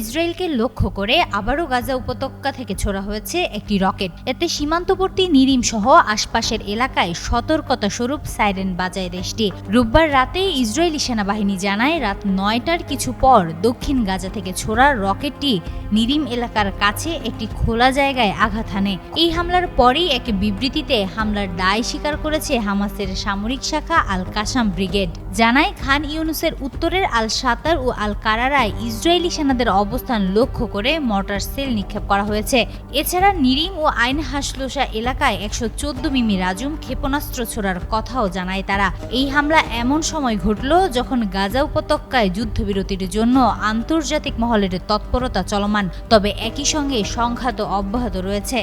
ইসরায়েলকে লক্ষ্য করে আবারও গাজা উপত্যকা থেকে ছোড়া হয়েছে একটি রকেট। এতে সীমান্তবর্তী নিরিম সহ আশপাশের এলাকায় সতর্কতা স্বরূপ সাইরেন বাজায় দেশটি। রোববার রাতে ইসরায়েলি সেনাবাহিনী জানায়, রাত ৯টার কিছু পর দক্ষিণ গাজা থেকে ছোড়া রকেটটি নিরিম এলাকার কাছে একটি খোলা জায়গায় আঘাত হানে। এই হামলার পরেই এক বিবৃতিতে হামলার দায় স্বীকার করেছে হামাসের সামরিক শাখা আল কাসাম ব্রিগেড। জানায়, খান ইউনুসের উত্তরের আল সাতার ও আল কারারায় ইসরায়েলি সেনাদের অবস্থান লক্ষ্য করে মর্টার সেল নিক্ষেপ করা হয়েছে। এছাড়া নিরিম ও আইন হাসলুসা এলাকায় ১১৪ মিমি রাজুম ক্ষেপণাস্ত্র ছোড়ার কথাও জানায় তারা। এই হামলা এমন সময় ঘটল যখন গাজা উপত্যকায় যুদ্ধবিরতির জন্য আন্তর্জাতিক মহলের তৎপরতা চলমান, তবে একই সঙ্গে সংঘাত অব্যাহত রয়েছে।